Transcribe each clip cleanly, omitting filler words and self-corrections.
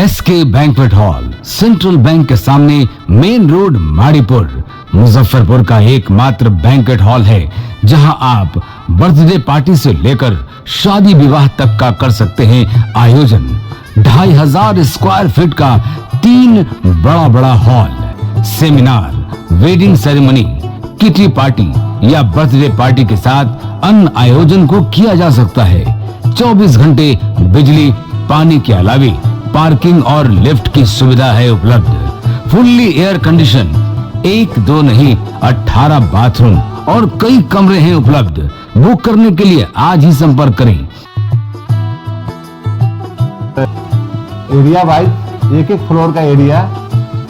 SK banquet hall, central bank के सामने, main road, Maripur, Muzaffarpur का एकमात्र बैंक्वेट हॉल है जहां आप बर्थडे पार्टी से लेकर शादी विवाह तक का कर सकते हैं आयोजन। 2500 स्क्वायर फीट का 3 बड़ा hall, seminar, wedding ceremony, kitty party या बर्थडे पार्टी के साथ अन्य आयोजन को किया जा सकता है। 24 घंटे बिजली पानी के अलावे पार्किंग और लिफ्ट की सुविधा है उपलब्ध। फुल्ली एयर कंडीशन, 1 2 नहीं 18 बाथरूम और कई कमरे हैं उपलब्ध। बुक करने के लिए आज ही संपर्क करें। एरिया वाइज एक फ्लोर का एरिया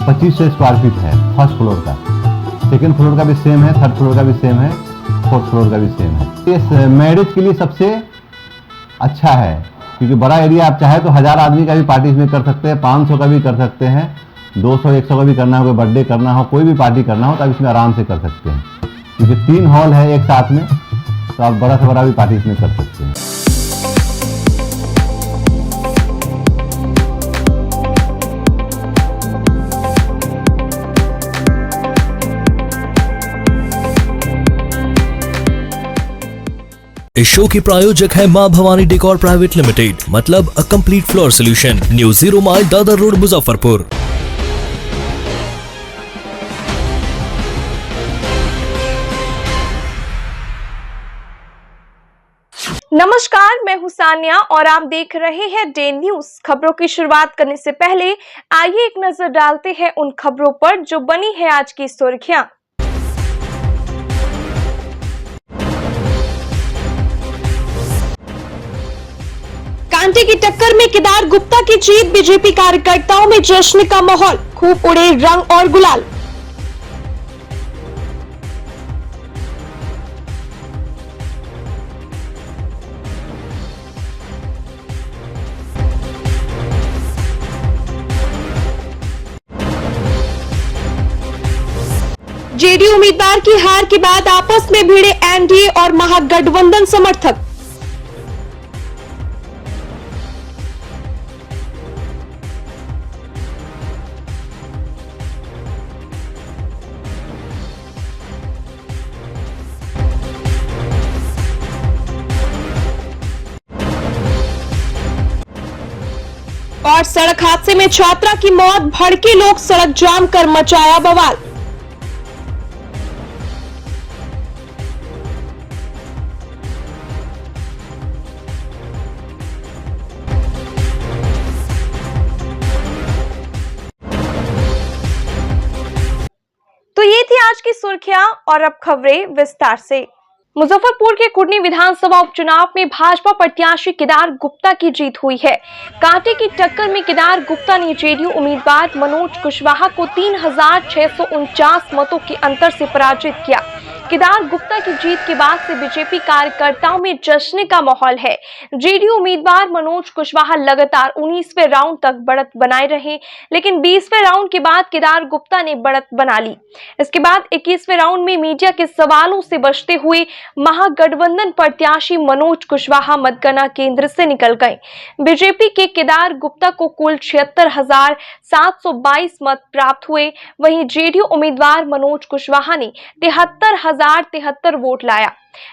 2500 स्क्वायर फीट है। फर्स्ट फ्लोर का, सेकंड फ्लोर का भी सेम है, थर्ड फ्लोर का भी सेम है, फोर्थ फ्लोर का भी सेम है। ये मैरिज के लिए सबसे अच्छा है क्योंकि बड़ा एरिया, आप चाहे तो 1000 आदमी का भी पार्टी इसमें कर सकते हैं, 500 का भी कर सकते हैं, 200 100 का भी करना हो, कोई बर्थडे करना हो, कोई भी पार्टी करना हो तो आप इसमें आराम से कर सकते हैं क्योंकि 3 हॉल है एक साथ में, तो आप बड़ा से बड़ा भी पार्टी इसमें कर सकते हैं। इस शो के प्रायोजक है मां भवानी डेकोर प्राइवेट लिमिटेड, मतलब a complete floor solution, new 0 mile Dadar road, Muzaffarpur. नमस्कार, मैं हूं सानिया और आप देख रहे हैं डे न्यूज। खबरों की शुरुआत करने से पहले आइए एक नजर डालते हैं उन खबरों पर जो बनी है आज की सुर्खियां। कांटे की टक्कर में केदार गुप्ता की जीत, बीजेपी कार्यकर्ताओं में जश्न का माहौल, खूब उड़े रंग और गुलाल। जेडीयू उम्मीदवार की हार के बाद आपस में भिड़े एनडीए और महागठबंधन समर्थक। और सड़क हादसे में छात्रा की मौत, भड़के लोग सड़क जाम कर मचाया बवाल। तो ये थी आज की सुर्खियां और अब खबरें विस्तार से। मुजफ्फरपुर के कुर्नी विधानसभा उपचुनाव में भाजपा प्रत्याशी केदार गुप्ता की जीत हुई है। कांटे की टक्कर में केदार गुप्ता ने जेडीयू उम्मीदवार मनोज कुशवाहा को 3649 मतों के अंतर से पराजित किया। केदार गुप्ता की जीत के बाद से बीजेपी कार्यकर्ताओं में जश्न का माहौल है। जेडीयू उम्मीदवार मनोज कुशवाहा लगातार 19वें राउंड तक बढ़त बनाए रहे, लेकिन 20वें राउंड के बाद केदार गुप्ता ने बढ़त बना ली। इसके बाद 21वें राउंड में मीडिया के सवालों से बचते हुए महागठबंधन प्रत्याशी मनोज कुशवाहा मतगणना केंद्र से निकल गए। बीजेपी के केदार गुप्ता को कुल 76,722 मत प्राप्त हुए, वहीं जेडीयू उम्मीदवार मनोज कुशवाहा ने 73,073 वोट लाया।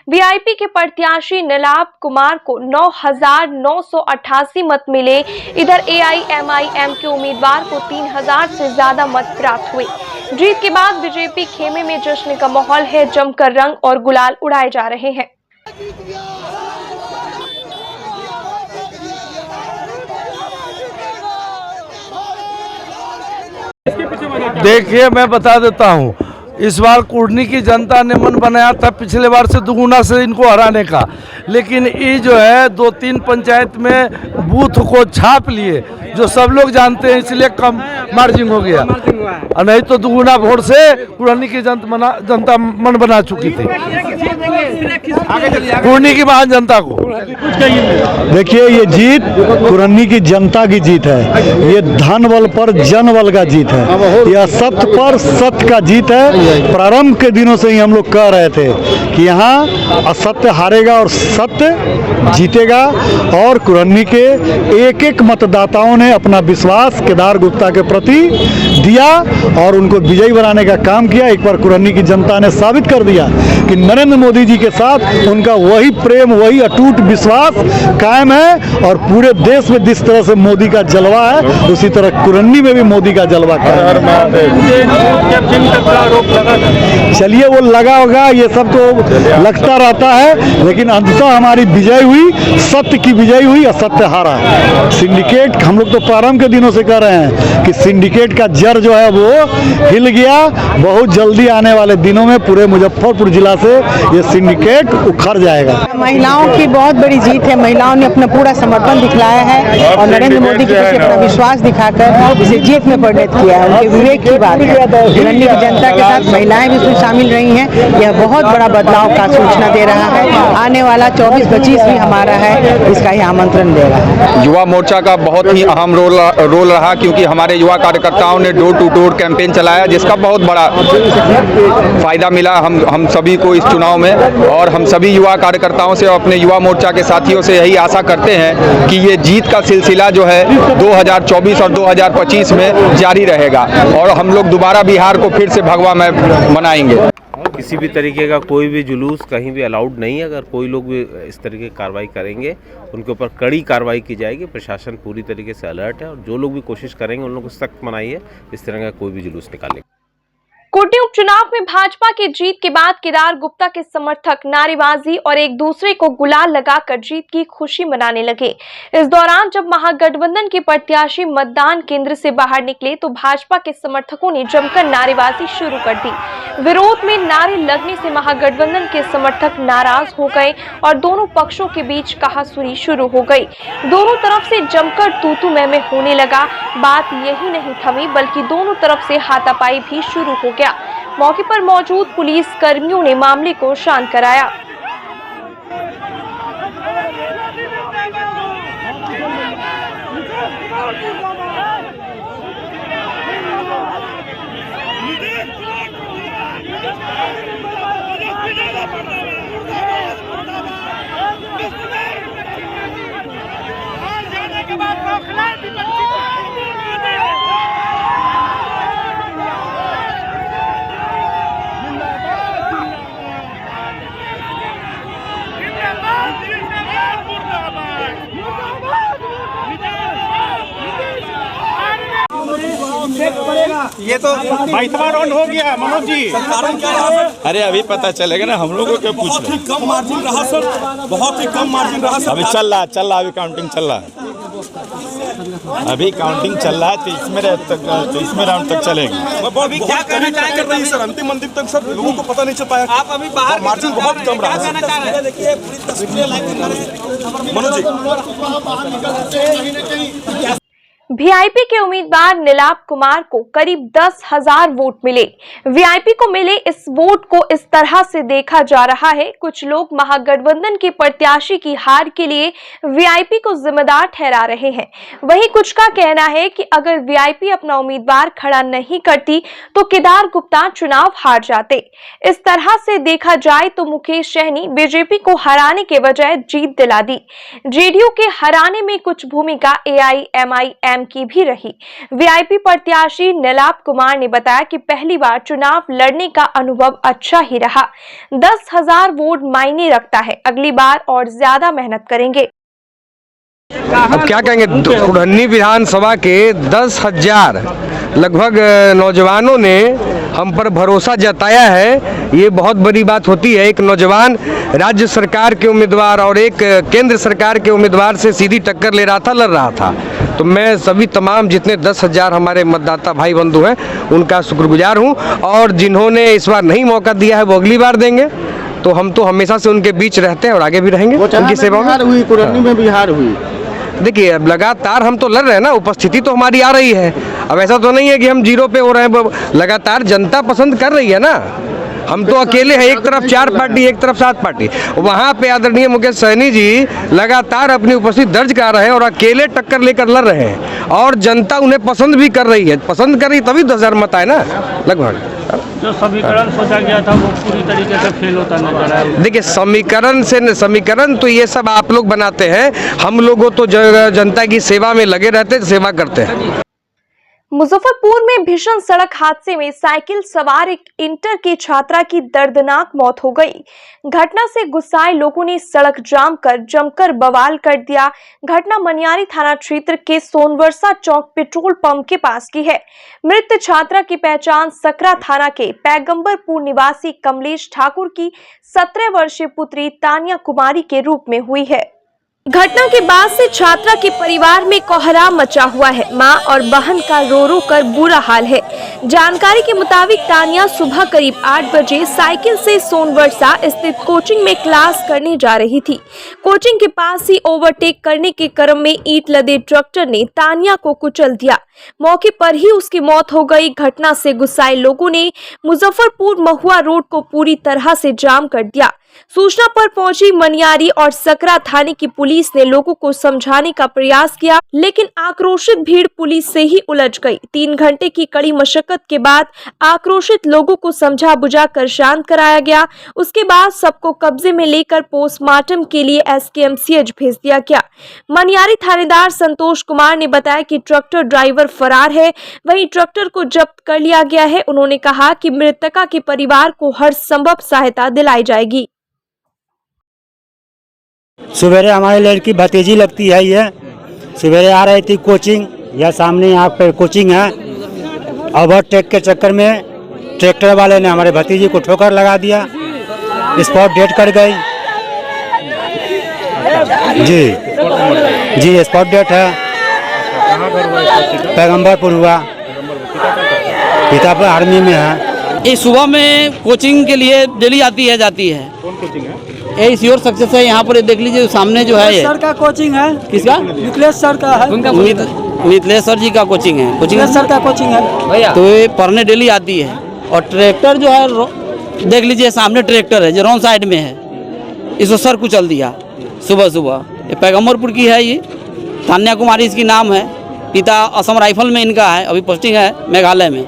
वीआईपी के प्रत्याशी नीलाभ कुमार को 9,988 मत मिले। इधर एआईएमआईएम के उम्मीदवार को 3,000 से ज्यादा मत प्राप्त हुए। जीत के बाद बीजेपी खेमे में जश्न का माहौल है, जमकर रंग और गुलाल उड़ाए जा रहे हैं। देखिए, मैं बता देता हूँ, इस बार कुर्नी की जनता ने मन बनाया था पिछले बार से दुगुना से इनको हराने का, लेकिन ये जो है 2-3 पंचायत में बूथ को छाप लिए जो सब लोग जानते हैं, इसलिए कम मार्जिन हो गया, और नहीं तो दुगुना वोट से कुर्नी की जनता मन बना चुकी थी। कुर्नी की महान जनता को देखिए, ये जीत कुर्नी की जनता की जीत है। ये धन बल पर जन बल का जीत है। यह सत्य पर सत्य का जीत है। प्रारंभ के दिनों से ही हम लोग कह रहे थे कि यहाँ असत्य हारेगा और सत्य जीतेगा। और कुरन्नी के एक एक मतदाताओं ने अपना विश्वास केदार गुप्ता के प्रति दिया और उनको विजयी बनाने का काम किया। एक बार कुरन्नी की जनता ने साबित कर दिया कि नरेंद्र मोदी जी के साथ उनका वही प्रेम, वही अटूट विश्वास कायम है। और पूरे देश में जिस तरह से मोदी का जलवा है, उसी तरह कुरन्नी में भी मोदी का जलवा कायम है। चलिए, वो लगा होगा, ये सब तो लगता रहता है, लेकिन अंततः हमारी विजय हुई, सत्य की विजय हुई, असत्य हारा। सिंडिकेट, हम लोग तो प्रारंभ के दिनों से कह रहे हैं कि सिंडिकेट का जड़ जो है वो हिल गया। बहुत जल्दी आने वाले दिनों में पूरे मुजफ्फरपुर जिला से ये सिंडिकेट उखड़ जाएगा। महिलाओं की बहुत बड़ी जीत है। महिलाओं ने अपना पूरा समर्पण दिखलाया है और नरेंद्र मोदी के प्रति अपना विश्वास दिखाकर इसे जीत में परिणत किया है। उनके विवेक की बात है। कुरन्नी की जनता के साथ महिलाएं भी इसमें शामिल रही हैं। यह बहुत बड़ा बदलाव का सूचना दे रहा है। आने वाला 24-25 भी हमारा है, इसका ही आमंत्रण दे रहा है। युवा मोर्चा का बहुत ही अहम रोल रहा, क्योंकि हमारे युवा कार्यकर्ताओं ने डोर टू डोर कैंपेन चलाया, जिसका बहुत बड़ा फायदा मिला हम सभी को इस चुनाव में। और हम सभी युवा कार्यकर्ताओं से और अपने युवा मोर्चा के साथियों से यही आशा करते हैं कि ये जीत का सिलसिला जो है 2024 और 2025 में जारी रहेगा और हम लोग दोबारा बिहार को फिर से भगवा में मनाएंगे। किसी भी तरीके का कोई भी जुलूस कहीं भी अलाउड नहीं है। अगर कोई लोग भी इस तरीके की कार्रवाई करेंगे, उनके ऊपर कड़ी कार्रवाई की जाएगी। प्रशासन पूरी तरीके से अलर्ट है और जो लोग भी कोशिश करेंगे उन लोगों को सख्त मनाई है इस तरह का कोई भी जुलूस निकालने। कुर्नी उपचुनाव में भाजपा की जीत के बाद केदार गुप्ता के समर्थक नारेबाजी और एक दूसरे को गुलाल लगाकर जीत की खुशी मनाने लगे। इस दौरान जब महागठबंधन के प्रत्याशी मतदान केंद्र से बाहर निकले तो भाजपा के समर्थकों ने जमकर नारेबाजी शुरू कर दी। विरोध में नारे लगने से महागठबंधन के समर्थक नाराज हो गए और दोनों पक्षों के बीच कहासुनी शुरू हो गई। दोनों तरफ से जमकर तू-तू मैं होने लगा। बात यही नहीं थमी, बल्कि दोनों तरफ से हाथापाई भी शुरू हो गया। मौके पर मौजूद पुलिस कर्मियों ने मामले को शांत कराया। ये तो 22वां राउंड हो गया मनोज जी। कारण क्या रहा? अरे अभी पता चलेगा ना, हम लोगों को पूछ बहुत ही कम मार्जिन रहा सर, बहुत ही कम मार्जिन रहा सर। अभी चल रहा अभी काउंटिंग चल रहा है, अभी काउंटिंग चल रहा है। 23वें राउंड तक चलेगी। अभी क्या कहना चाह रही है सर? अंतिम तक सर लोगों को पता नहीं चल पाया। आप अभी बाहर मार्जिन बहुत कम रहा है। देखिए पूरी तस्वीरें लाइव मनोज जी। वीआईपी के उम्मीदवार नीलाप कुमार को करीब 10,000 वोट मिले। वीआईपी को मिले इस वोट को इस तरह से देखा जा रहा है, कुछ लोग महागठबंधन के प्रत्याशी की हार के लिए वीआईपी को जिम्मेदार ठहरा रहे हैं। वहीं कुछ का कहना है कि अगर वीआईपी अपना उम्मीदवार खड़ा नहीं करती तो केदार गुप्ता चुनाव हार जाते। इस तरह से देखा जाए तो मुकेश सहनी बीजेपी को हराने के बजाय जीत दिला दी। जेडीयू के हराने में कुछ भूमिका एआईएमआईएम की भी रही। वीआईपी प्रत्याशी नीलाप कुमार ने बताया कि पहली बार चुनाव लड़ने का अनुभव अच्छा ही रहा। 10,000 वोट मायने रखता है, अगली बार और ज्यादा मेहनत करेंगे। अब क्या कहेंगे, कुरन्नी विधानसभा के 10,000 लगभग नौजवानों ने हम पर भरोसा जताया है। ये बहुत बड़ी बात होती है। एक नौजवान राज्य सरकार के उम्मीदवार और एक केंद्र सरकार के उम्मीदवार से सीधी टक्कर ले रहा था, लड़ रहा था। तो मैं सभी तमाम जितने 10,000 हमारे मतदाता भाई बंधु हैं उनका शुक्रगुजार हूं। और जिन्होंने इस बार नहीं मौका दिया है वो अगली बार देंगे। तो हम तो हमेशा से उनके बीच रहते हैं और आगे भी रहेंगे उनकी सेवा में। कुरन्नी में भी हार हुई। देखिए, अब लगातार हम तो लड़ रहे हैं ना, उपस्थिति तो हमारी आ रही है। अब ऐसा तो नहीं है कि हम जीरो पे हो रहे हैं, लगातार जनता पसंद कर रही है ना। हम तो अकेले हैं, एक तरफ 4 पार्टी, एक तरफ 7 पार्टी। वहाँ पे आदरणीय मुकेश सहनी जी लगातार अपनी उपस्थिति दर्ज करा रहे हैं और अकेले टक्कर लेकर लड़ रहे हैं और जनता उन्हें पसंद भी कर रही है। पसंद कर रही तभी 10,000 मत आए ना लगभग। जो समीकरण सोचा गया था वो पूरी तरीके से फेल होता नजर आया। देखिए समीकरण तो ये सब आप लोग बनाते हैं, हम लोगों तो जनता की सेवा में लगे रहते हैं, सेवा करते हैं। मुजफ्फरपुर में भीषण सड़क हादसे में साइकिल सवार एक इंटर की छात्रा की दर्दनाक मौत हो गई। घटना से गुस्साए लोगों ने सड़क जाम कर जमकर बवाल कर दिया। घटना मनियारी थाना क्षेत्र के सोनवर्षा चौक पेट्रोल पंप के पास की है। मृत छात्रा की पहचान सकरा थाना के पैगंबरपुर निवासी कमलेश ठाकुर की 17 वर्षीय पुत्री तानिया कुमारी के रूप में हुई है। घटना के बाद से छात्रा के परिवार में कोहराम मचा हुआ है। मां और बहन का रो रो कर बुरा हाल है। जानकारी के मुताबिक तानिया सुबह करीब 8 बजे साइकिल से सोनवर्षा स्थित कोचिंग में क्लास करने जा रही थी। कोचिंग के पास ही ओवरटेक करने के क्रम में ईंट लदे ट्रैक्टर ने तानिया को कुचल दिया। मौके पर ही उसकी मौत हो गई। घटना से गुस्साए लोगों ने मुजफ्फरपुर महुआ रोड को पूरी तरह से जाम कर दिया। सूचना पर पहुंची मनियारी और सकरा थाने की पुलिस ने लोगों को समझाने का प्रयास किया, लेकिन आक्रोशित भीड़ पुलिस से ही उलझ गई। 3 घंटे की कड़ी मशक्कत के बाद आक्रोशित लोगों को समझा बुझा कर शांत कराया गया। उसके बाद सबको कब्जे में लेकर पोस्टमार्टम के लिए SKMCH भेज दिया गया। मनियारी थानेदार संतोष कुमार ने बताया कि ट्रैक्टर ड्राइवर फरार है, वहीं ट्रैक्टर को जब्त कर लिया गया है। उन्होंने कहा कि मृतका के परिवार को हर संभव सहायता दिलाई जाएगी। सवेरे हमारी लड़की भतीजी लगती है, ये सवेरे आ रही थी कोचिंग, या सामने यहाँ पर कोचिंग है। ओवरटेक के चक्कर में ट्रैक्टर वाले ने हमारे भतीजी को ठोकर लगा दिया, स्पॉट डेड कर गई। जी स्पॉट डेड है। पैगंबरपुर हुआ, पिता पर आर्मी में है। ये सुबह में कोचिंग के लिए डेली आती है जाती है। कौन कोचिंग है? ये श्योर सक्सेस है। यहाँ पर देख लीजिए सामने जो है, ये सर का कोचिंग है। किसका? मिथिलेश सर का है। मिथिलेश सर जी का कोचिंग है। कोचिंग सर का कोचिंग है भैया। तो ये पढ़ने डेली आती है। और ट्रैक्टर जो है देख लीजिए सामने ट्रैक्टर है जो रॉन्ग साइड में है, इसको सर कुचल दिया सुबह सुबह। ये पैगंबरपुर की है, ये तान्या कुमारी इसकी नाम है। पिता असम राइफल में इनका है, अभी पोस्टिंग है मेघालय में।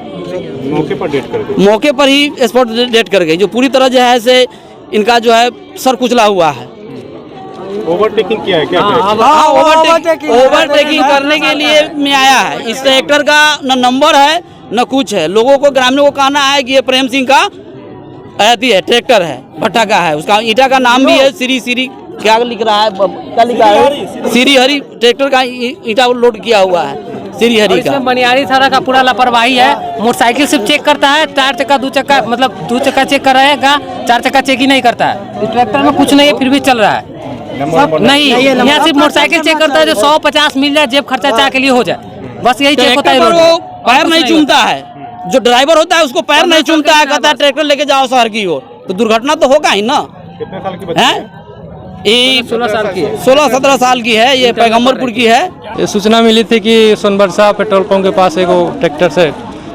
मौके पर डेट कर गई। मौके पर ही स्पॉट डेट कर गई। जो पूरी तरह जो है से इनका जो है सर कुचला हुआ है। ओवरटेकिंग किया है क्या? ओवरटेकिंग करने के लिए में आया है। इस ट्रैक्टर का न नंबर है न कुछ है। लोगों को ग्रामीणों को कहना है कि ये प्रेम सिंह का अति है, ट्रैक्टर है, भट्टा का है। उसका ईटा का नाम भी है श्री क्या लिख रहा है, क्या लिखा है? श्री हरि ट्रैक्टर का ईटा लोड किया हुआ है, श्री हरि का। मनियारी थाना का पूरा लापरवाही है। मोटरसाइकिल सिर्फ चेक करता है, 4 चक्का 2 चक्का मतलब 2 चक्का चेक कर रहेगा, 4 चक्का चेक ही नहीं करता है। ट्रैक्टर में कुछ नहीं है फिर भी चल रहा है। नहीं, यहाँ सिर्फ मोटरसाइकिल चेक करता है जो 100-50 मिल जाए, जेब खर्चा चाह के लिए हो जाए, बस यही चेक होता है। वो पैर नहीं चूमता है, जो ड्राइवर होता है उसको पैर नहीं चूमता है, कहता है ट्रैक्टर लेके जाओ शहर की ओर, तो दुर्घटना तो होगा ही ना। कितने साल की बच्ची है? 16-17 साल की है। ये पैगंबरपुर की है। ये सूचना मिली थी कि सोनबरसा पेट्रोल पंप के पास एक ट्रैक्टर से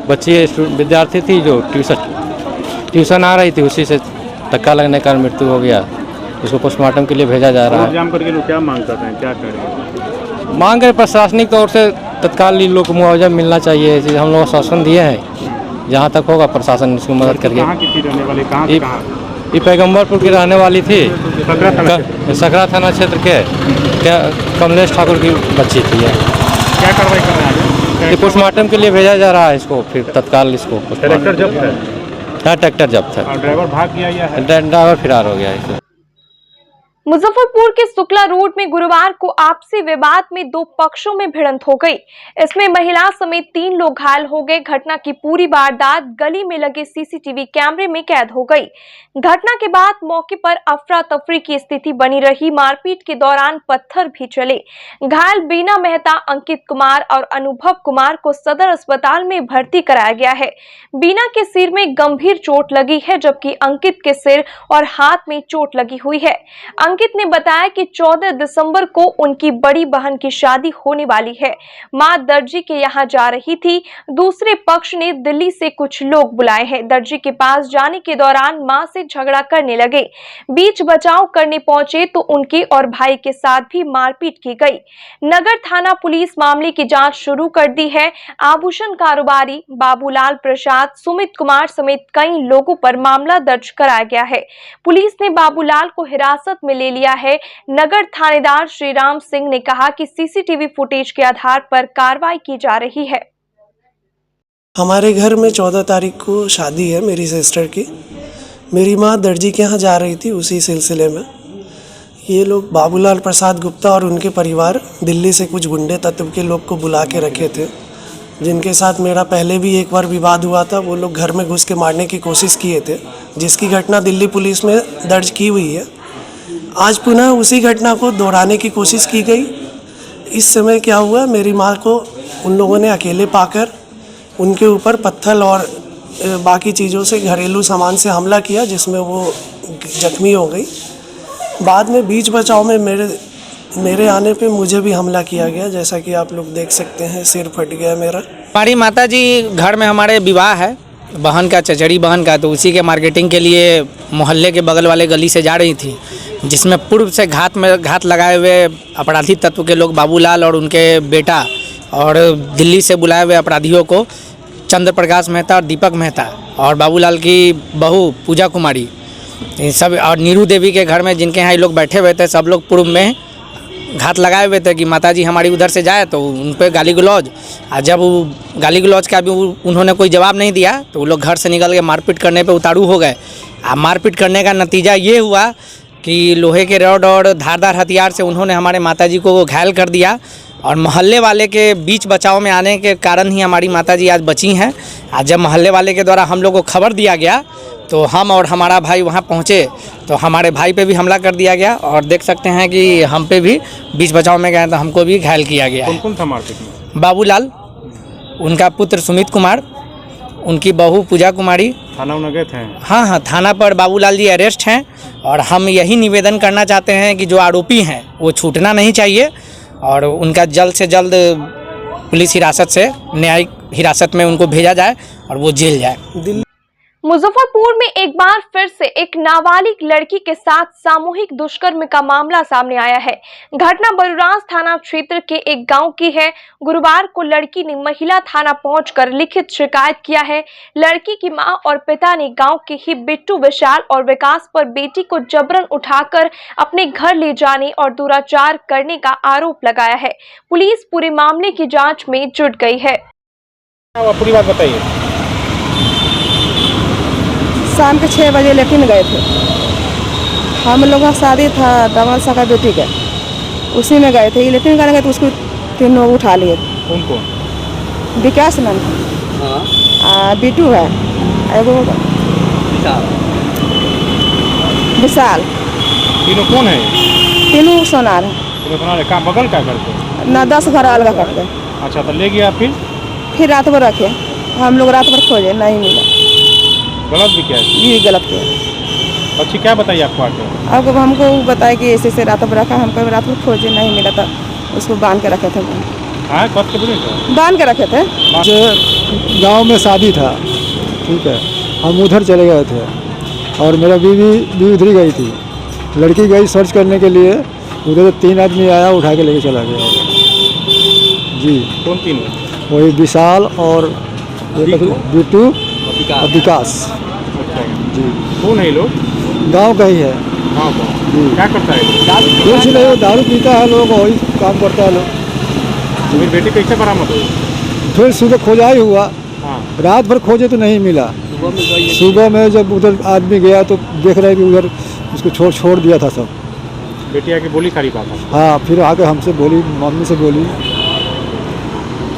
बच्ची विद्यार्थी थी जो ट्यूशन आ रही थी, उसी से धक्का लगने का मृत्यु हो गया। उसको पोस्टमार्टम के लिए भेजा जा रहा है। जाम करके लोग क्या मांग करते हैं, क्या करें? मांग है प्रशासनिक तौर से तत्काल इन लोग को मुआवजा मिलना चाहिए। हम लोग आश्वासन दिए हैं, जहाँ तक होगा प्रशासन इसको मदद करके। कहाँ की थी रहने वाली? कहाँ से कहाँ? ये पैगंबरपुर की रहने वाली थी, सकरा थाना क्षेत्र के कमलेश ठाकुर की बच्ची थी। क्या कार्रवाई कर रहे हैं? पोस्टमार्टम के लिए भेजा जा रहा है इसको, फिर तत्काल इसको। ट्रैक्टर जब्त है? हाँ, ट्रैक्टर जब्त है। ड्राइवर भाग गया या है? ड्राइवर फरार हो गया है। मुजफ्फरपुर के शुक्ला रोड में गुरुवार को आपसी विवाद में 2 पक्षों में भिड़ंत हो गई। इसमें महिला समेत 3 लोग घायल हो गए। घटना की पूरी वारदात गली में लगे CCTV कैमरे में कैद हो गई। घटना के बाद मौके पर अफरा तफरी की स्थिति बनी रही। मारपीट के दौरान पत्थर भी चले। घायल बीना मेहता, अंकित कुमार और अनुभव कुमार को सदर अस्पताल में भर्ती कराया गया है। बीना के सिर में गंभीर चोट लगी है, जबकि अंकित के सिर और हाथ में चोट लगी हुई है। अंकित अंकित ने बताया कि 14 दिसंबर को उनकी बड़ी बहन की शादी होने वाली है। मां दर्जी के यहां जा रही थी। दूसरे पक्ष ने दिल्ली से कुछ लोग बुलाए हैं। दर्जी के पास जाने के दौरान मां से झगड़ा करने लगे। बीच बचाव करने पहुंचे तो उनके और भाई के साथ भी मारपीट की गई। नगर थाना पुलिस मामले की जांच शुरू कर दी है। आभूषण कारोबारी बाबूलाल प्रसाद, सुमित कुमार समेत कई लोगों पर मामला दर्ज कराया गया है। पुलिस ने बाबूलाल को हिरासत में ले लिया है। नगर थानेदार श्रीराम सिंह ने कहा कि सीसीटीवी फुटेज के आधार पर कार्रवाई की जा रही है। हमारे घर में 14 तारीख को शादी है मेरी सिस्टर की। मेरी माँ दर्जी के यहाँ जा रही थी। उसी सिलसिले में ये लोग बाबूलाल प्रसाद गुप्ता और उनके परिवार दिल्ली से कुछ गुंडे तत्व के लोग को बुला के रखे थे, जिनके साथ मेरा पहले भी एक बार विवाद हुआ था। वो लोग घर में घुस के मारने की कोशिश किए थे, जिसकी घटना दिल्ली पुलिस में दर्ज की हुई है। आज पुनः उसी घटना को दोहराने की कोशिश की गई। इस समय क्या हुआ, मेरी माँ को उन लोगों ने अकेले पाकर उनके ऊपर पत्थर और बाकी चीज़ों से, घरेलू सामान से हमला किया, जिसमें वो जख्मी हो गई। बाद में बीच बचाव में मेरे आने पे मुझे भी हमला किया गया, जैसा कि आप लोग देख सकते हैं, सिर फट गया मेरा। हमारी माता जी घर में हमारे विवाह है बहन का, चचड़ी बहन का, तो उसी के मार्केटिंग के लिए मोहल्ले के बगल वाले गली से जा रही थी, जिसमें पूर्व से घात लगाए हुए अपराधी तत्व के लोग बाबूलाल और उनके बेटा और दिल्ली से बुलाए हुए अपराधियों को चंद्र प्रकाश मेहता और दीपक मेहता और बाबूलाल की बहू पूजा कुमारी सब और नीरू देवी के घर में, जिनके यहाँ ये लोग बैठे हुए थे, सब लोग पूर्व में घात लगाए हुए थे कि माताजी हमारी उधर से जाए, तो उन पर गाली गलौज। और जब गाली गलौज का भी उन्होंने कोई जवाब नहीं दिया तो वो लोग घर से निकल के मारपीट करने पे उतारू हो गए। मारपीट करने का नतीजा ये हुआ कि लोहे के रॉड और धारदार हथियार से उन्होंने हमारे माताजी को घायल कर दिया। और मोहल्ले वाले के बीच बचाव में आने के कारण ही हमारी माताजी आज बची हैं। आज जब मोहल्ले वाले के द्वारा हम लोग को खबर दिया गया तो हम और हमारा भाई वहां पहुंचे तो हमारे भाई पे भी हमला कर दिया गया, और देख सकते हैं कि हम पे भी बीच बचाव में गए तो हमको भी घायल किया गया। कौन था मारपीट में? बाबूलाल, उनका पुत्र सुमित कुमार, उनकी बहू पूजा कुमारी। थाना उन्हें गए थे? हाँ, थाना पर बाबूलाल जी अरेस्ट हैं, और हम यही निवेदन करना चाहते हैं कि जो आरोपी हैं वो छूटना नहीं चाहिए और उनका जल्द से जल्द पुलिस हिरासत से न्यायिक हिरासत में उनको भेजा जाए और वो जेल जाए। मुजफ्फरपुर में एक बार फिर से एक नाबालिग लड़की के साथ सामूहिक दुष्कर्म का मामला सामने आया है। घटना बलुराज थाना क्षेत्र के एक गांव की है। गुरुवार को लड़की ने महिला थाना पहुंचकर लिखित शिकायत किया है। लड़की की मां और पिता ने गांव के ही बिट्टू, विशाल और विकास पर बेटी को जबरन उठाकर अपने घर ले जाने और दुराचार करने का आरोप लगाया है। पुलिस पूरे मामले की जाँच में जुट गई है। पूरी बात बताइए। शाम के 6 बजे लेकिन गए थे। हम लोग का शादी था दामाद साहब का बेटी का, उसी में गए थे। लेकिन करने गए तो उसको 3 लोग उठा लिए। कौन कौन? विकास नाम था, बिट्टू है, एगो विशाल। तीनों कौन है? तीनों सोनार है। कहाँ बगल का करते? ना 10 घर अलग करते। अच्छा, तो ले गया फिर रात भर रखे। हम लोग रात भर खोजे, नहीं मिला। गलत भी क्या है? ये गलत किया। बच्ची क्या बताइए आपको आके? आपको हमको बताया कि ऐसे रात भर रखा, हमको रात भर खोजे, नहीं मिला था, उसको बांध के रखे थे। हाँ, कब के बोले? बांध के रखे थे। गांव में शादी था, ठीक है, हम उधर चले गए थे और मेरा बीवी भी उधर ही गई थी। लड़की गई सर्च करने के लिए, उधर 3 आदमी आया, उठा के लेके चला गया। जी। कौन 3? वही विशाल और बिट्टू और विकास। अच्छा जी। कौन है लोग? गांव का ही है। हाँ, जी। क्या करता है? कुछ नहीं, दारू पीता है लोग, वही काम करता है लोग। मेरी बेटी कैसे बरामद हुई? फिर सुबह खोजाई हुआ। हाँ। रात भर खोजे तो नहीं मिला। सुबह में जब उधर आदमी गया तो देख रहे कि उधर उसको छोड़ दिया था सब। बेटी आके बोली सारी बात? हाँ, फिर आके हमसे बोली, मम्मी से बोली।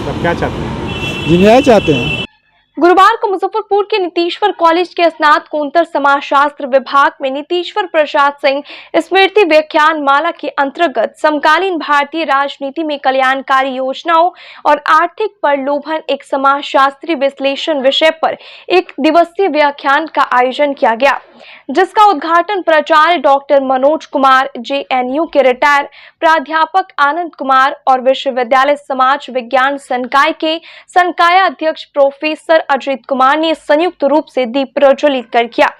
तब क्या चाहते हैं? जी, न्याय चाहते हैं। गुरुवार को मुजफ्फरपुर के नीतीश्वर कॉलेज के स्नातकोत्तर समाजशास्त्र विभाग में नीतीश्वर प्रसाद सिंह स्मृति व्याख्यान माला के अंतर्गत समकालीन भारतीय राजनीति में कल्याणकारी योजनाओं और आर्थिक प्रलोभन एक समाजशास्त्री विश्लेषण विषय पर एक दिवसीय व्याख्यान का आयोजन किया गया, जिसका उद्घाटन प्राचार्य डॉक्टर मनोज कुमार, JNU के रिटायर प्राध्यापक आनंद कुमार और विश्वविद्यालय समाज विज्ञान संकाय के संकाय अध्यक्ष प्रोफेसर अजित कुमार ने संयुक्त रूप से दीप प्रज्वलित कर किया।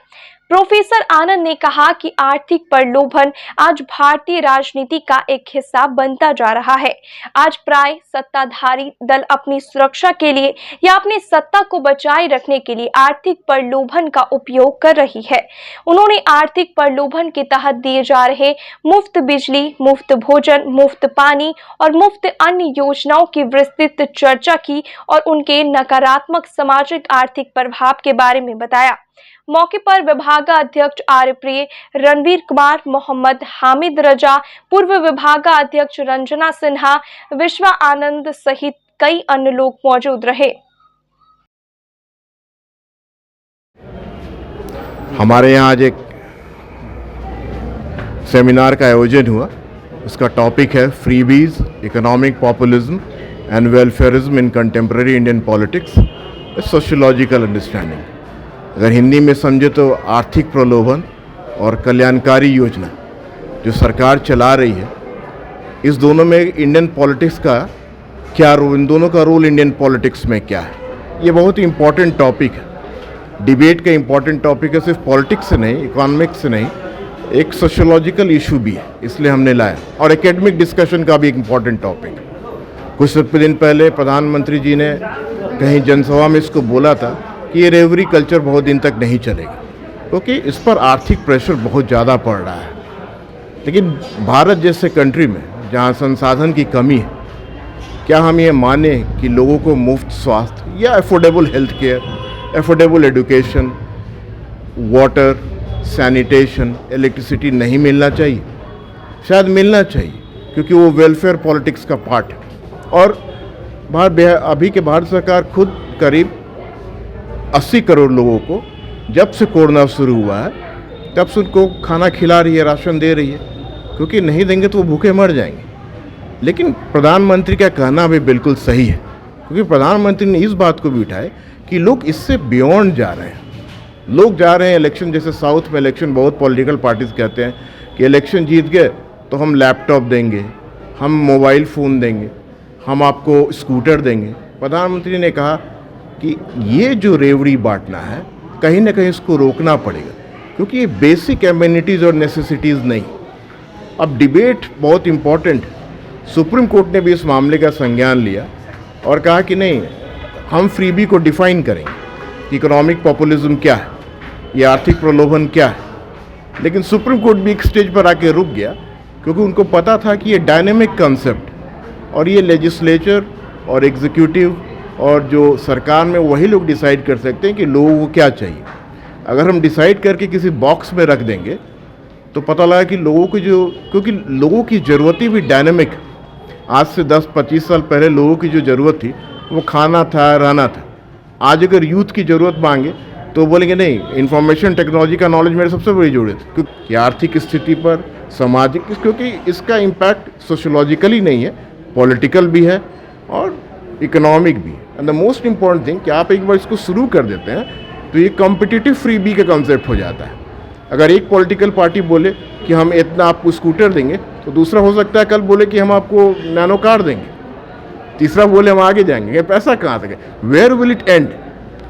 प्रोफेसर आनंद ने कहा कि आर्थिक प्रलोभन आज भारतीय राजनीति का एक हिस्सा बनता जा रहा है। आज प्राय सत्ताधारी दल अपनी सुरक्षा के लिए या अपनी सत्ता को बचाए रखने के लिए आर्थिक प्रलोभन का उपयोग कर रही है। उन्होंने आर्थिक प्रलोभन के तहत दिए जा रहे मुफ्त बिजली, मुफ्त भोजन, मुफ्त पानी और मुफ्त अन्य योजनाओं की विस्तृत चर्चा की और उनके नकारात्मक सामाजिक आर्थिक प्रभाव के बारे में बताया। मौके पर विभागाध्यक्ष आर्यप्रिय, रणवीर कुमार, मोहम्मद हामिद रजा, पूर्व विभागाध्यक्ष रंजना सिन्हा, विश्वा आनंद सहित कई अन्य लोग मौजूद रहे। हमारे यहाँ आज एक सेमिनार का आयोजन हुआ। उसका टॉपिक है freebies, economic populism and welfarism in contemporary Indian politics, sociological understanding. अगर हिंदी में समझे तो आर्थिक प्रलोभन और कल्याणकारी योजना जो सरकार चला रही है, इस दोनों में इंडियन पॉलिटिक्स का क्या रोल, इन दोनों का रोल इंडियन पॉलिटिक्स में क्या है, ये बहुत ही इम्पॉर्टेंट टॉपिक है। डिबेट का इम्पॉर्टेंट टॉपिक है, सिर्फ पॉलिटिक्स से नहीं, इकोनॉमिक्स से नहीं, एक सोशियोलॉजिकल इशू भी है, इसलिए हमने लाया। और एकेडमिक डिस्कशन का भी एक इम्पॉर्टेंट टॉपिक है। कुछ दिन पहले प्रधानमंत्री जी ने कहीं जनसभा में इसको बोला था कि ये रेवरी कल्चर बहुत दिन तक नहीं चलेगा, क्योंकि इस पर आर्थिक प्रेशर बहुत ज़्यादा पड़ रहा है। लेकिन भारत जैसे कंट्री में जहाँ संसाधन की कमी है, क्या हम ये माने कि लोगों को मुफ्त स्वास्थ्य या affordable health care, affordable education, water, sanitation, electricity नहीं मिलना चाहिए? शायद मिलना चाहिए, क्योंकि वो वेलफेयर पॉलिटिक्स का पार्ट है। और अभी के भारत सरकार खुद करीब 80 करोड़ लोगों को, जब से कोरोना शुरू हुआ है तब से उनको खाना खिला रही है, राशन दे रही है, क्योंकि नहीं देंगे तो वो भूखे मर जाएंगे। लेकिन प्रधानमंत्री का कहना भी बिल्कुल सही है, क्योंकि प्रधानमंत्री ने इस बात को भी उठाया कि लोग इससे बियॉन्ड जा रहे हैं। लोग जा रहे हैं इलेक्शन, जैसे साउथ में इलेक्शन, बहुत पॉलिटिकल पार्टीज कहते हैं कि इलेक्शन जीत गए तो हम लैपटॉप देंगे, हम मोबाइल फ़ोन देंगे, हम आपको स्कूटर देंगे। प्रधानमंत्री ने कहा कि ये जो रेवड़ी बांटना है, कहीं ना कहीं इसको रोकना पड़ेगा, क्योंकि ये बेसिक एमिनिटीज़ और नेसेसिटीज़ नहीं। अब डिबेट बहुत इम्पॉर्टेंट है। सुप्रीम कोर्ट ने भी इस मामले का संज्ञान लिया और कहा कि नहीं, हम फ्रीबी को डिफाइन करेंगे, इकोनॉमिक पॉपुलिज्म क्या है, ये आर्थिक प्रलोभन क्या है। लेकिन सुप्रीम कोर्ट भी एक स्टेज पर आके रुक गया, क्योंकि उनको पता था कि ये डायनेमिक कंसेप्ट और ये लेजिस्लेचर और एग्जीक्यूटिव और जो सरकार में वही लोग डिसाइड कर सकते हैं कि लोगों को क्या चाहिए। अगर हम डिसाइड करके किसी बॉक्स में रख देंगे तो पता लगा कि लोगों की क्योंकि लोगों की ज़रूरतें भी डायनेमिक। आज से 10-25 साल पहले लोगों की जो ज़रूरत थी वो खाना था, रहना था। आज अगर यूथ की ज़रूरत मांगे तो बोलेंगे नहीं, इंफॉर्मेशन टेक्नोलॉजी का नॉलेज मेरी सबसे बड़ी ज़रूरत है, क्योंकि आर्थिक स्थिति पर, सामाजिक, क्योंकि इसका इम्पैक्ट सोशोलॉजिकली नहीं है, पॉलिटिकल भी है और इकोनॉमिक भी। And the most important thing कि आप एक बार इसको शुरू कर देते हैं तो ये कॉम्पिटिटिव फ्रीबी का कॉन्सेप्ट हो जाता है। अगर एक पॉलिटिकल पार्टी बोले कि हम इतना आपको स्कूटर देंगे, तो दूसरा हो सकता है कल बोले कि हम आपको नैनो कार देंगे, तीसरा बोले हम आगे जाएंगे। ये पैसा कहाँ तक है? Where will it end?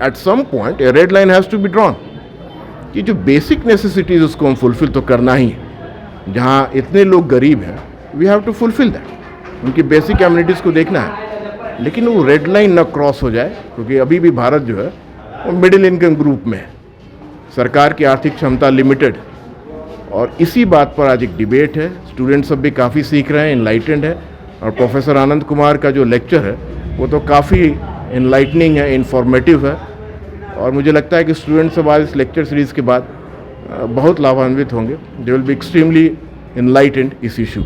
At some point a red line has to be drawn कि जो बेसिक नेसेसिटीज़ उसको हम फुलफिल तो करना ही है। जहाँ इतने लोग गरीब हैं, we have to fulfil that, उनकी बेसिक एमिनिटीज़ को देखना है। लेकिन वो रेड लाइन ना क्रॉस हो जाए, क्योंकि अभी भी भारत जो है वो मिडिल इनकम ग्रुप में है, सरकार की आर्थिक क्षमता लिमिटेड। और इसी बात पर आज एक डिबेट है। स्टूडेंट्स सब भी काफ़ी सीख रहे हैं, इनलाइटेंड है। और प्रोफेसर आनंद कुमार का जो लेक्चर है वो तो काफ़ी इनलाइटनिंग है, इन्फॉर्मेटिव है। और मुझे लगता है कि स्टूडेंट्स सब आज इस लेक्चर सीरीज़ के बाद बहुत लाभान्वित होंगे। They will be extremely enlightened इस इशू।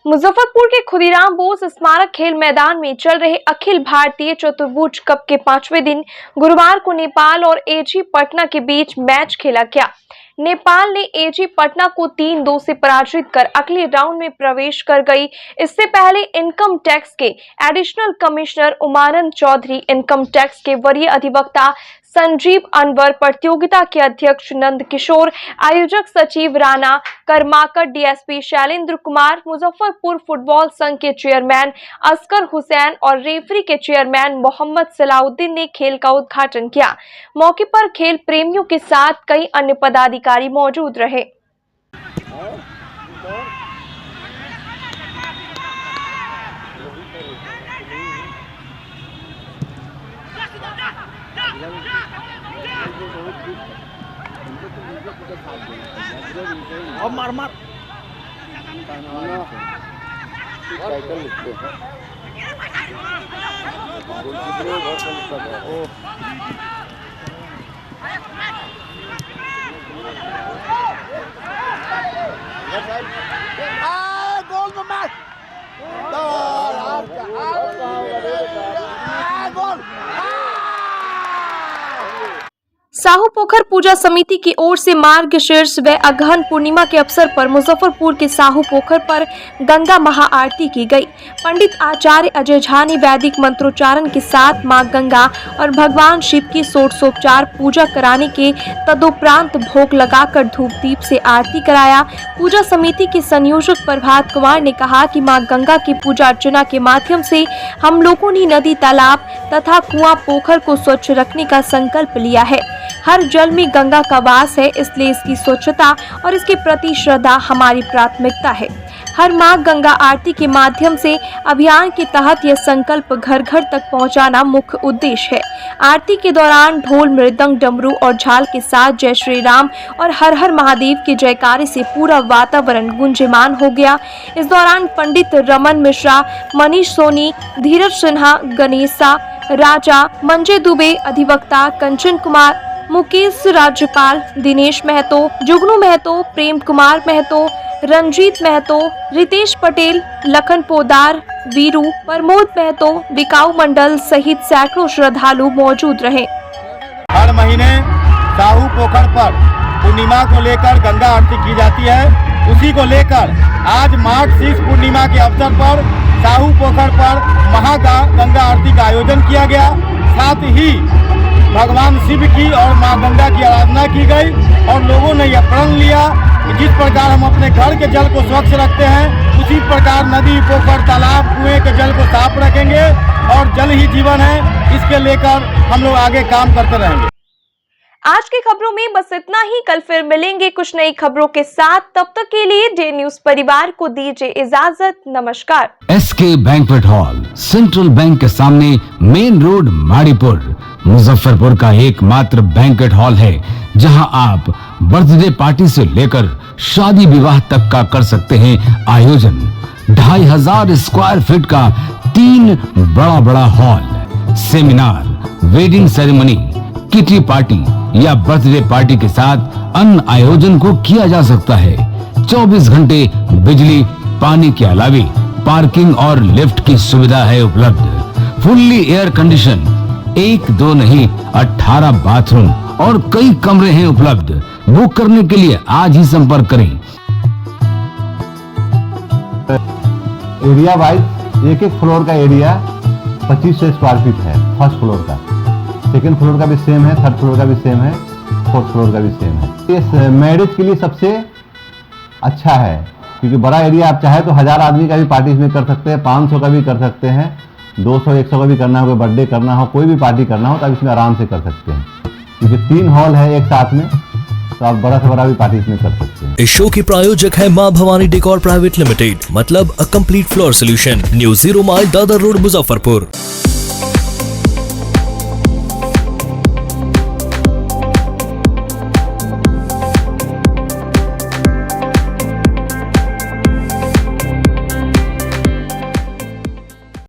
मुजफ्फरपुर के खुदीराम बोस स्मारक खेल मैदान में चल रहे अखिल भारतीय चतुर्भुज कप के 5वें दिन गुरुवार को नेपाल और एजी पटना के बीच मैच खेला गया। नेपाल ने एजी पटना को 3-2 से पराजित कर अगले राउंड में प्रवेश कर गई। इससे पहले इनकम टैक्स के additional commissioner Umanand Chaudhary, income tax के वरीय अधिवक्ता संजीव अनवर, प्रतियोगिता के अध्यक्ष नंद किशोर, आयोजक सचिव राणा कर्माकर, डीएसपी शैलेंद्र कुमार, मुजफ्फरपुर फुटबॉल संघ के चेयरमैन असगर हुसैन और रेफरी के चेयरमैन मोहम्मद सलाउद्दीन ने खेल का उद्घाटन किया। मौके पर खेल प्रेमियों के साथ कई अन्य पदाधिकारी मौजूद रहे। अब मार मार गोल में मैच गोल। साहू पोखर पूजा समिति की ओर से मार्गशीर्ष व अगहन पूर्णिमा के अवसर पर मुजफ्फरपुर के साहू पोखर पर गंगा महाआरती की गई। पंडित आचार्य अजय झा ने वैदिक मंत्रोच्चारण के साथ मां गंगा और भगवान शिव की षोडशोपचार पूजा कराने के तदुपरांत भोग लगाकर धूप दीप से आरती कराया। पूजा समिति के संयोजक प्रभात कुमार ने कहा कि मां गंगा की पूजा अर्चना के माध्यम से हम लोगों ने नदी, तालाब तथा कुआं, पोखर को स्वच्छ रखने का संकल्प लिया है। हर जल में गंगा का वास है, इसलिए इसकी स्वच्छता और इसके प्रति श्रद्धा हमारी प्राथमिकता है। हर माह गंगा आरती के माध्यम से अभियान के तहत यह संकल्प घर घर तक पहुंचाना मुख्य उद्देश्य है। आरती के दौरान ढोल, मृदंग, डमरू और झाल के साथ जय श्री राम और हर हर महादेव के जयकारे से पूरा वातावरण गुंजयमान हो गया। इस दौरान पंडित रमन मिश्रा, मनीष सोनी, धीरज सिन्हा, गणेशा राजा, मंजय दुबे, अधिवक्ता कंचन कुमार, मुकेश राज्यपाल, दिनेश महतो, जुगनू महतो, प्रेम कुमार महतो, रंजीत महतो, रितेश पटेल, लखन पोदार, वीरू, प्रमोद महतो, बिकाऊ मंडल सहित सैकड़ों श्रद्धालु मौजूद रहे। हर महीने साहू पोखर पर पूर्णिमा को लेकर गंगा आरती की जाती है। उसी को लेकर आज मार्च 6 पूर्णिमा के अवसर पर साहू पोखर पर महागंगा आरती का आयोजन किया गया। साथ ही भगवान शिव की और मां गंगा की आराधना की गई और लोगों ने यह प्रण लिया कि जिस प्रकार हम अपने घर के जल को स्वच्छ रखते हैं, उसी प्रकार नदी, पोखर, तालाब, कुएं के जल को साफ रखेंगे और जल ही जीवन है। इसके लेकर हम लोग आगे काम करते रहेंगे। आज की खबरों में बस इतना ही। कल फिर मिलेंगे कुछ नई खबरों के साथ। तब तक के लिए डे न्यूज परिवार को दीजिए इजाजत। नमस्कार। SK banquet hall, central bank के सामने, मेन रोड, माड़ीपुर, मुजफ्फरपुर का एकमात्र बैंक्वेट हॉल है जहां आप बर्थडे पार्टी से लेकर शादी विवाह तक का कर सकते हैं आयोजन। 2500 स्क्वायर फीट का 3 बड़ा hall, seminar, wedding ceremony, kitty party या बर्थडे पार्टी के साथ अन्य आयोजन को किया जा सकता है। 24 घंटे बिजली, पानी के अलावे पार्किंग और लिफ्ट की सुविधा है उपलब्ध। फुल्ली एयर कंडीशन, 1, 2 नहीं 18 बाथरूम और कई कमरे हैं उपलब्ध। बुक करने के लिए आज ही संपर्क करें। एरिया वाइज एक फ्लोर का एरिया 2500 स्क्वायर फीट है। फर्स्ट फ्लोर का, सेकेंड फ्लोर का भी सेम है, थर्ड फ्लोर का भी सेम है, फोर्थ फ्लोर का भी सेम है। ये मैरिज के लिए सबसे अच्छा है क्योंकि बड़ा एरिया, आप चाहे तो 1000 आदमी का भी पार्टी इसमें कर सकते हैं, 500 का भी कर सकते हैं, 200-100 का भी करना हो, कोई बर्थडे करना हो, कोई भी पार्टी करना हो तो आप इसमें आराम से कर सकते हैं क्योंकि 3 हॉल है एक साथ में, तो आप बड़ा से बड़ा भी पार्टी इसमें कर सकते हैं। इस शो के प्रायोजक है मां भवानी डेकोर प्राइवेट लिमिटेड, मतलब a complete floor solution, new 0 mile Dadar road, Muzaffarpur.